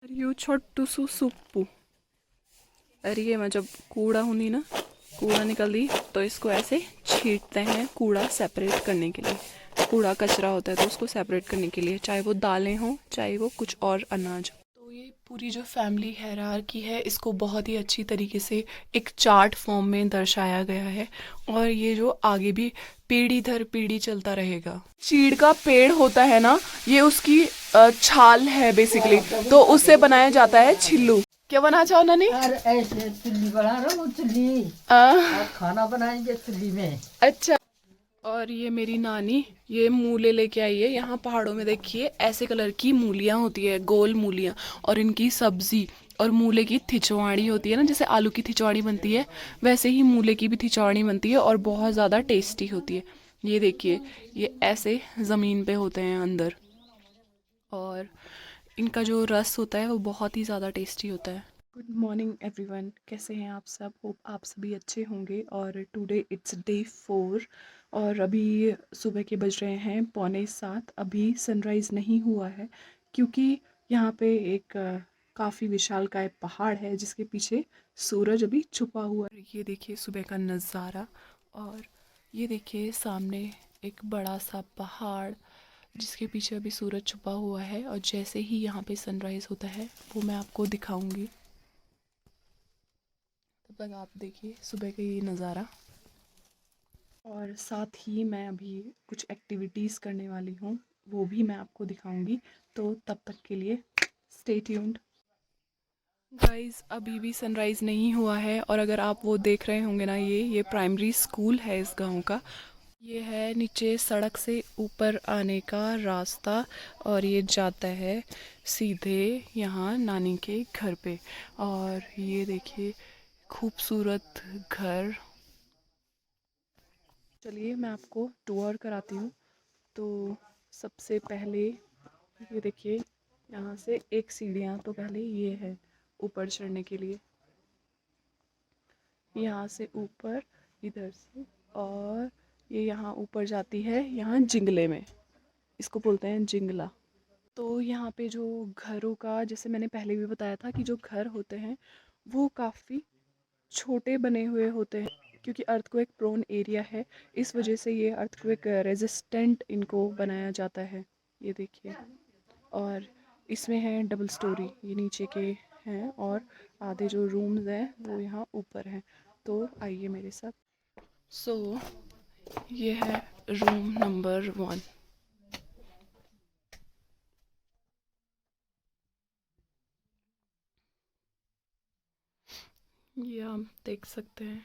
यो छोटू सु सुप्पू। अरे ये मैं जब कूड़ा हुनी ना, कूड़ा निकल दी तो इसको ऐसे छींटते हैं कूड़ा सेपरेट करने के लिए। कूड़ा कचरा होता है तो उसको सेपरेट करने के लिए, चाहे वो दालें हों चाहे वो कुछ और अनाज। तो ये पूरी जो फैमिली हायरार्की है इसको बहुत ही अच्छी तरीके से एक चार्ट फॉर्म में दर्शाया गया है, और ये जो आगे भी पीढ़ी दर पीढ़ी चलता रहेगा। चीड़ का पेड़ होता है ना, ये उसकी छाल है बेसिकली, तो उससे बनाया जाता है छिल्लू। क्या बना चाहो नानी? ऐसे चुल्ली बना रहा हूँ, चुल्ली खाना बनाएंगे चुल्ली में। अच्छा। और ये मेरी नानी ये मूले लेके आई है। यहाँ पहाड़ों में देखिए ऐसे कलर की मूलियाँ होती है, गोल मूलियाँ, और इनकी सब्जी और मूले की थिचवाड़ी होती है ना, जैसे आलू की थिचवाड़ी बनती है वैसे ही मूले की भी थिचवाड़ी बनती है, और बहुत ज़्यादा टेस्टी होती है। ये देखिए ये ऐसे ज़मीन पे होते हैं अंदर, और इनका जो रस होता है वो बहुत ही ज़्यादा टेस्टी होता है। गुड मॉर्निंग एवरीवन, कैसे हैं आप सब? होप आप सभी अच्छे होंगे। और टुडे इट्स डे 4, और अभी सुबह के बज रहे हैं 6:45। अभी सनराइज़ नहीं हुआ है क्योंकि यहाँ पे एक काफ़ी विशालकाय पहाड़ है जिसके पीछे सूरज अभी छुपा हुआ है। ये देखिए सुबह का नज़ारा, और ये देखिए सामने एक बड़ा सा पहाड़ जिसके पीछे अभी सूरज छुपा हुआ है, और जैसे ही यहाँ पे सनराइज़ होता है वो मैं आपको दिखाऊंगी। तब तक आप देखिए सुबह का ये नज़ारा। और साथ ही मैं अभी कुछ एक्टिविटीज़ करने वाली हूँ, वो भी मैं आपको दिखाऊंगी, तो तब तक के लिए स्टे ट्यून्ड। गाइस अभी भी सनराइज़ नहीं हुआ है, और अगर आप वो देख रहे होंगे ना, ये प्राइमरी स्कूल है इस गांव का। ये है नीचे सड़क से ऊपर आने का रास्ता, और ये जाता है सीधे यहाँ नानी के घर पे। और ये देखिए खूबसूरत घर। चलिए मैं आपको टूर कराती हूँ। तो सबसे पहले ये देखिए, यहाँ से एक सीढ़ियाँ तो पहले ये है ऊपर चढ़ने के लिए, यहाँ से ऊपर इधर से, और ये यहाँ ऊपर जाती है यहाँ जिंगले में, इसको बोलते हैं जिंगला। तो यहाँ पे जो घरों का, जैसे मैंने पहले भी बताया था कि जो घर होते हैं वो काफ़ी छोटे बने हुए होते हैं, क्योंकि अर्थक्वेक प्रोन एरिया है, इस वजह से ये अर्थक्वेक रेजिस्टेंट इनको बनाया जाता है। ये देखिए, और इसमें है डबल स्टोरी, ये नीचे के हैं, और आधे जो रूम्स हैं वो यहाँ ऊपर हैं। तो आइए मेरे साथ। सो ये है रूम नंबर 1। ये आप देख सकते हैं।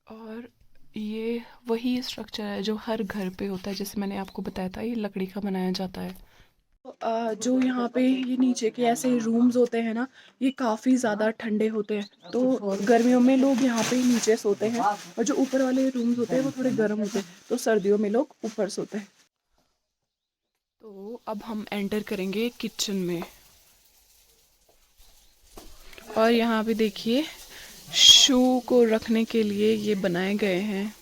और ये वही स्ट्रक्चर है जो हर घर पे होता है, जैसे मैंने आपको बताया था ये लकड़ी का बनाया जाता है। जो यहाँ पे ये नीचे के ऐसे रूम्स होते हैं ना, ये काफ़ी ज़्यादा ठंडे होते हैं, तो गर्मियों में लोग यहाँ पे नीचे सोते हैं, और जो ऊपर वाले रूम्स होते हैं वो थोड़े गर्म होते हैं, तो सर्दियों में लोग ऊपर सोते हैं। तो अब हम एंटर करेंगे किचन में, और यहाँ पे देखिए शू को रखने के लिए ये बनाए गए हैं।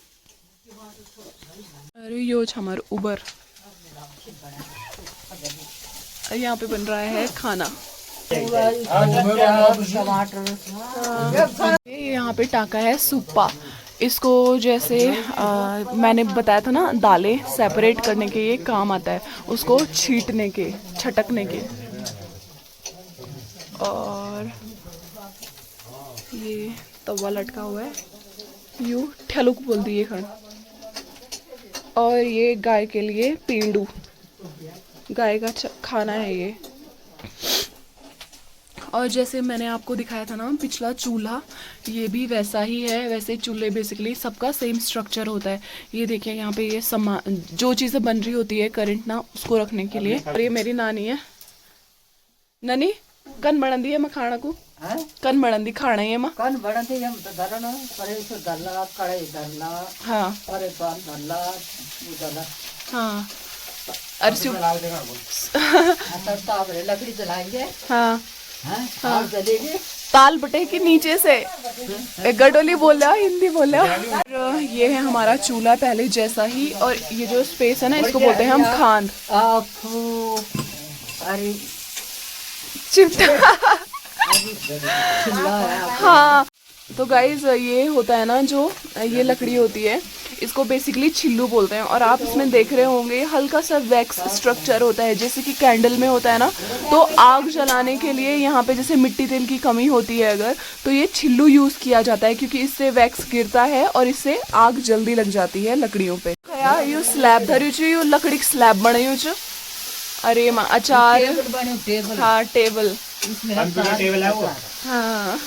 अरे यो हमार उबर, यहाँ पे बन रहा है खाना। ये यहाँ पे टाका है सूपा, इसको जैसे मैंने बताया था ना, दालें सेपरेट करने के ये काम आता है, उसको छींटने के, छटकने के। और ये तवा लटका हुआ है, यू ठेलुक बोल दिए खन। और ये गाय के लिए पेंडू, गाय का खाना है ये। और जैसे मैंने आपको दिखाया था ना पिछला चूल्हा, ये भी वैसा ही है। वैसे चूल्हे बेसिकली सबका सेम स्ट्रक्चर होता है। ये देखिए यहाँ पे ये सामान, जो चीज़ें बन रही होती है करंट ना, उसको रखने के लिए। और ये मेरी नानी है। नानी कन बढ़ंदी है मैं खाना को, कन बढ़ंदी खाना है मैं कौन बड़ा थे हम तो धरना करे तो धरला कड़े धरला। हाँ अरे बाल धरला ये धरला। हाँ अरसू तब ताप रे लकड़ी जलाएंगे। हाँ हाँ और चलेगी। ताल बटे के नीचे से गडोली बोल रहा, हिंदी बोल रहा। और ये है हमारा चूल्हा पहले जैसा ही, और ये जो स्पेस है ना इसको बोलते हैं हम खांद। आपू अरे चिमटा। चिल्ला है। हाँ तो गाइज ये होता है ना, जो ये लकड़ी होती है इसको बेसिकली छिल्लू बोलते हैं। और आप इसमें देख रहे होंगे हल्का सा वैक्स स्ट्रक्चर होता है, जैसे कि कैंडल में होता है ना। तो आग जलाने के लिए यहाँ पे जैसे मिट्टी तेल की कमी होती है अगर, तो ये छिल्लू यूज किया जाता है, क्योंकि इससे वैक्स गिरता है और इससे आग जल्दी लग जाती है लकड़ियों पे। यू स्लैब धरी यू लकड़ी की स्लैब बनाई छ। अरे माँ अचार। टेबल बने टेबल। हाँ टेबल। इसमें टेबल है वो। हाँ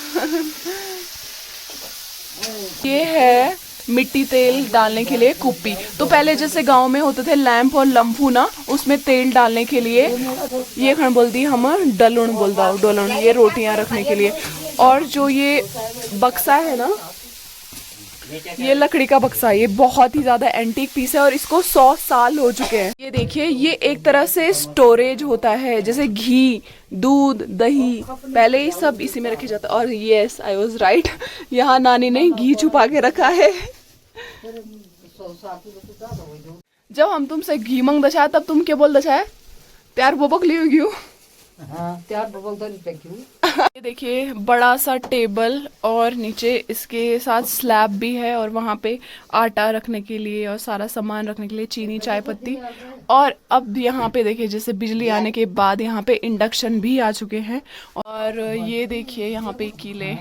ये है मिट्टी तेल डालने के लिए कुप्पी। तो पहले जैसे गांव में होते थे लैंप और लम्फू ना, उसमें तेल डालने के लिए ये खण बोलती हम डलुण बोलता हूँ, डोलण, ये रोटियां रखने के लिए। और जो ये बक्सा है ना, ये लकड़ी का बक्सा, ये बहुत ही ज्यादा एंटीक पीस है और इसको 100 साल हो चुके हैं। ये देखिए ये एक तरह से स्टोरेज होता है, जैसे घी, दूध, दही पहले ही सब इसी में रखे जाता है। और यस आई वाज राइट, यहाँ नानी ने घी छुपा के रखा है। जब हम तुमसे घी मंग दछाया तब तुम क्या बोल दछाया? प्यार बोबक ली होगी। हाँ त्यार बबल तो ये देखिए बड़ा सा टेबल, और नीचे इसके साथ स्लैब भी है, और वहाँ पे आटा रखने के लिए और सारा सामान रखने के लिए, चीनी, चाय पत्ती। और अब यहाँ पे देखिए जैसे बिजली आने के बाद यहाँ पे इंडक्शन भी आ चुके हैं। और ये देखिए यहाँ पे कीले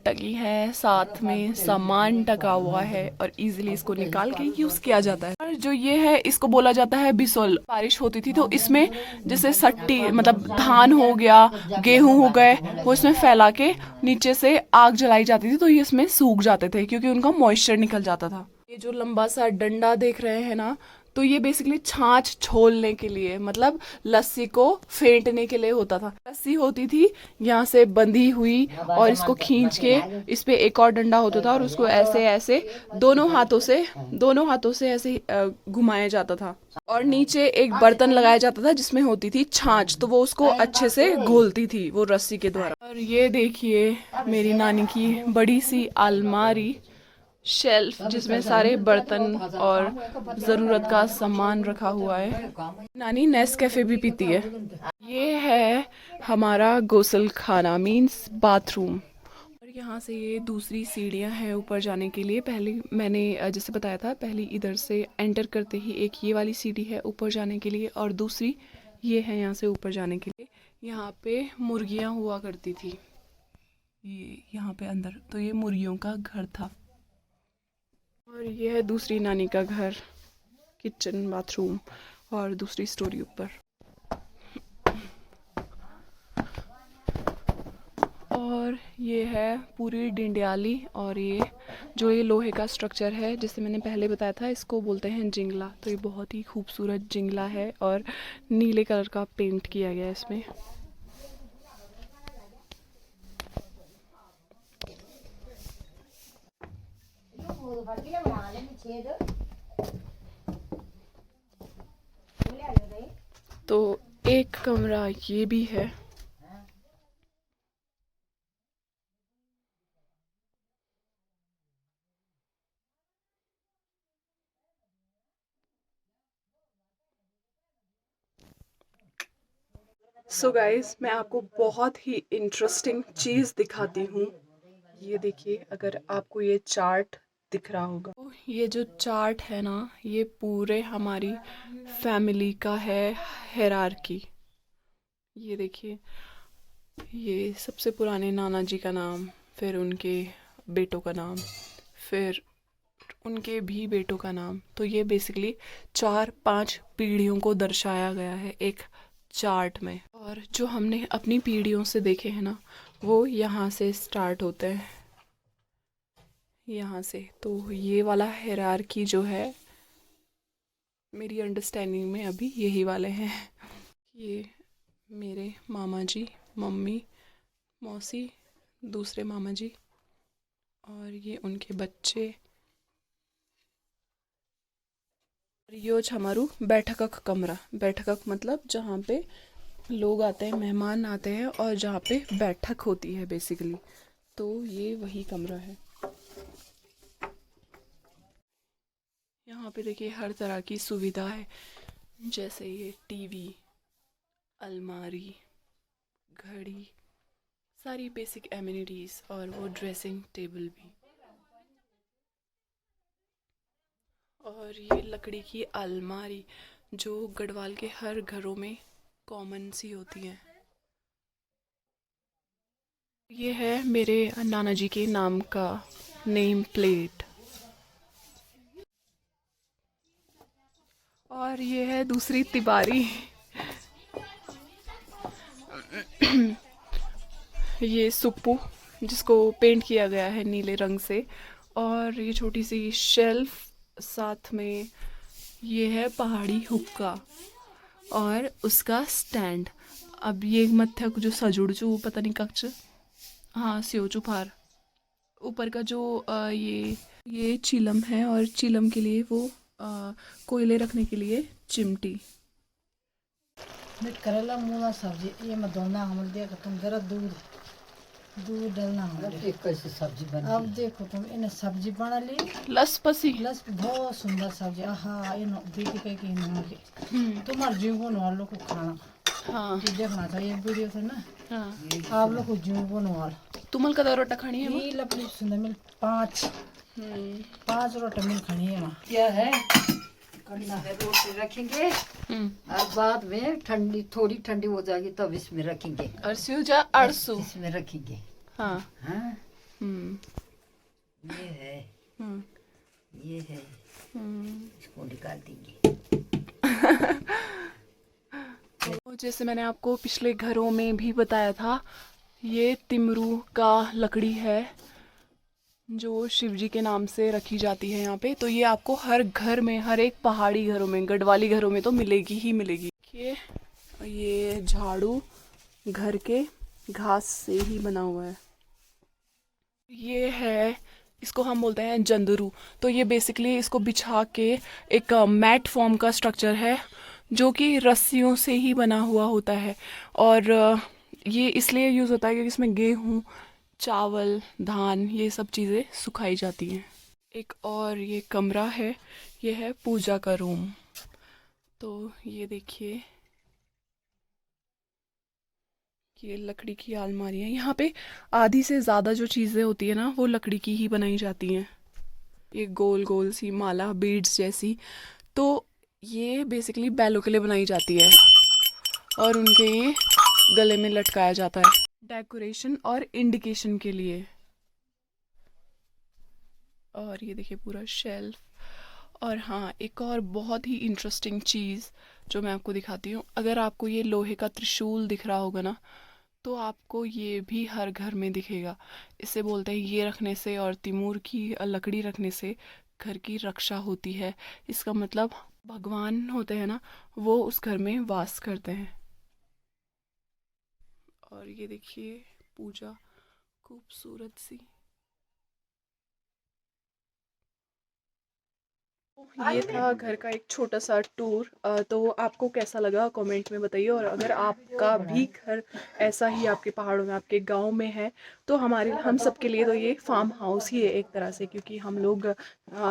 टकी है, साथ में सामान टका हुआ है, और इजीली इसको निकाल के यूज किया जाता है। और जो ये है इसको बोला जाता है बिसोल। बारिश होती थी तो इसमें जैसे सट्टी मतलब धान हो गया, गेहूं हो गए, वो इसमें फैला के नीचे से आग जलाई जाती थी, तो ये इसमें सूख जाते थे क्योंकि उनका मॉइस्चर निकल जाता था। ये जो लंबा सा डंडा देख रहे हैं ना, तो ये बेसिकली छाछ छोलने के लिए, मतलब लस्सी को फेंटने के लिए होता था। लस्सी होती थी यहाँ से बंधी हुई, और इसको खींच के इस पे एक और डंडा होता था, और उसको ऐसे ऐसे दोनों हाथों से ऐसे घुमाया जाता था। और नीचे एक बर्तन लगाया जाता था जिसमें होती थी छाछ, तो वो उसको अच्छे से घोलती थी वो रस्सी के द्वारा। और ये देखिए मेरी नानी की बड़ी सी अलमारी, शेल्फ, जिसमें सारे बर्तन और ज़रूरत का सामान रखा हुआ है। नानी नेस्कैफे भी पीती है। ये है हमारा गोसल खाना, मीन्स बाथरूम। और यहाँ से ये दूसरी सीढ़ियाँ हैं ऊपर जाने के लिए। पहले मैंने जैसे बताया था, पहले इधर से एंटर करते ही एक ये वाली सीढ़ी है ऊपर जाने के लिए, और दूसरी ये है यहाँ से ऊपर जाने के लिए। यहाँ पे मुर्गियाँ हुआ करती थी, ये यहाँ पे अंदर, तो ये मुर्गियों का घर था। और ये है दूसरी नानी का घर, किचन, बाथरूम, और दूसरी स्टोरी ऊपर। और ये है पूरी डिंडियाली, और ये जो ये लोहे का स्ट्रक्चर है जिसे मैंने पहले बताया था, इसको बोलते हैं जिंगला। तो ये बहुत ही खूबसूरत जिंगला है, और नीले कलर का पेंट किया गया है इसमें। तो एक कमरा ये भी है। सो गाइस मैं आपको बहुत ही इंटरेस्टिंग चीज़ दिखाती हूँ। ये देखिए, अगर आपको ये चार्ट दिख रहा होगा, तो ये जो चार्ट है ना, ये पूरे हमारी फैमिली का है हायरार्की। ये देखिए, ये सबसे पुराने नाना जी का नाम, फिर उनके बेटों का नाम, फिर उनके भी बेटों का नाम। तो ये बेसिकली 4-5 पीढ़ियों को दर्शाया गया है एक चार्ट में। और जो हमने अपनी पीढ़ियों से देखे हैं ना, वो यहाँ से स्टार्ट होते हैं, यहाँ से। तो ये वाला हायरार्की जो है मेरी अंडरस्टैंडिंग में अभी यही वाले हैं। ये मेरे मामा जी, मम्मी, मौसी, दूसरे मामा जी, और ये उनके बच्चे। यो हमारू बैठक कमरा, बैठक मतलब जहाँ पे लोग आते हैं, मेहमान आते हैं और जहाँ पे बैठक होती है बेसिकली, तो ये वही कमरा है। यहाँ पे देखिए हर तरह की सुविधा है, जैसे ये टीवी, अलमारी, घड़ी, सारी बेसिक एमिनिटीज़ और वो ड्रेसिंग टेबल भी। और ये लकड़ी की अलमारी जो गढ़वाल के हर घरों में कॉमन सी होती है। ये है मेरे नाना जी के नाम का नेम प्लेट। और ये है दूसरी तिबारी। ये सुप्पू जिसको पेंट किया गया है नीले रंग से। और ये छोटी सी शेल्फ, साथ में ये है पहाड़ी हुक्का और उसका स्टैंड। अब ये मत्था जो सजुड़चू पता नहीं कक्च, हाँ स्योचू फार ऊपर का जो ये चिलम है और चिलम के लिए वो कोयले रखने के लिए चिमटी। करेला मूला सब्जी ये मत डालना, हम देखो तुम जरा दूध डालना हमारे। कैसे सब्जी बनी अब देखो तुम, इन्हें सब्जी बना ली लसपसी लस बहुत सुंदर सब्जी। हाँ इन दीदी कह के तुम्हारे जीवन वालों को खाना, हाँ ये देखना चाहिए वीडियो से ना। हाँ आप लोग को जीवन वाला तुमल का रोटा खानी है ये लपड़ी सुंदर मिल पाँच रोटी मिल खानी है वहाँ। क्या है करना है, रोटी रखेंगे और बाद में ठंडी थोड़ी ठंडी हो जाएगी तब इसमें रखेंगे। अरसू जा अरसू इसमें रखेंगे। हाँ हाँ ये है ये है इसको निकाल देंगे। तो जैसे मैंने आपको पिछले घरों में भी बताया था, ये तिमरू का लकड़ी है जो शिव जी के नाम से रखी जाती है यहाँ पे। तो ये आपको हर घर में, हर एक पहाड़ी घरों में, गढ़वाली घरों में तो मिलेगी ही मिलेगी। ये झाड़ू घर के घास से ही बना हुआ है। ये है, इसको हम बोलते हैं जंदरू। तो ये बेसिकली इसको बिछा के एक मैट फॉर्म का स्ट्रक्चर है जो कि रस्सियों से ही बना हुआ होता है। और ये इसलिए यूज़ होता है क्योंकि इसमें गेहूँ, चावल, धान, ये सब चीज़ें सुखाई जाती हैं। एक और ये कमरा है, ये है पूजा का रूम। तो ये देखिए, ये लकड़ी की अलमारी है। यहाँ पे आधी से ज़्यादा जो चीज़ें होती है ना वो लकड़ी की ही बनाई जाती हैं। ये गोल गोल सी माला, बीड्स जैसी, तो ये बेसिकली बैलों के लिए बनाई जाती है और उनके ये गले में लटकाया जाता है डेकोरेशन और इंडिकेशन के लिए। और ये देखिए पूरा शेल्फ। और हाँ, एक और बहुत ही इंटरेस्टिंग चीज़ जो मैं आपको दिखाती हूँ, अगर आपको ये लोहे का त्रिशूल दिख रहा होगा ना, तो आपको ये भी हर घर में दिखेगा। इसे बोलते हैं, ये रखने से और तिमूर की लकड़ी रखने से घर की रक्षा होती है। इसका मतलब भगवान होते हैं ना, वो उस घर में वास करते हैं। और ये देखिए पूजा खूबसूरत सी। ये था घर का एक छोटा सा टूर। तो आपको कैसा लगा कमेंट में बताइए। और अगर आपका भी घर ऐसा ही आपके पहाड़ों में, आपके गांव में है, तो हम सब के लिए तो ये फार्म हाउस ही है एक तरह से। क्योंकि हम लोग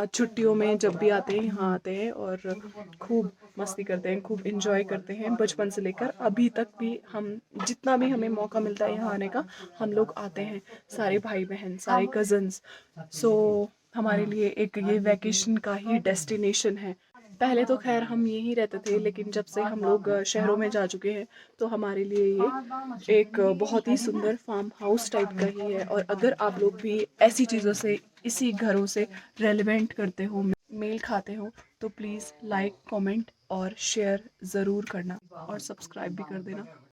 छुट्टियों में जब भी आते हैं यहाँ आते हैं और खूब मस्ती करते हैं, खूब इंजॉय करते हैं। बचपन से लेकर अभी तक भी हम जितना भी हमें मौका मिलता है यहाँ आने का, हम लोग आते हैं, सारे भाई बहन, सारे कज़न्स। सो हमारे लिए एक ये वैकेशन का ही डेस्टिनेशन है। पहले तो खैर हम यहीं रहते थे, लेकिन जब से हम लोग शहरों में जा चुके हैं तो हमारे लिए ये एक बहुत ही सुंदर फार्म हाउस टाइप का ही है। और अगर आप लोग भी ऐसी चीज़ों से, इसी घरों से रेलेवेंट करते हो, मेल खाते हो, तो प्लीज़ लाइक, कमेंट और शेयर ज़रूर करना और सब्सक्राइब भी कर देना।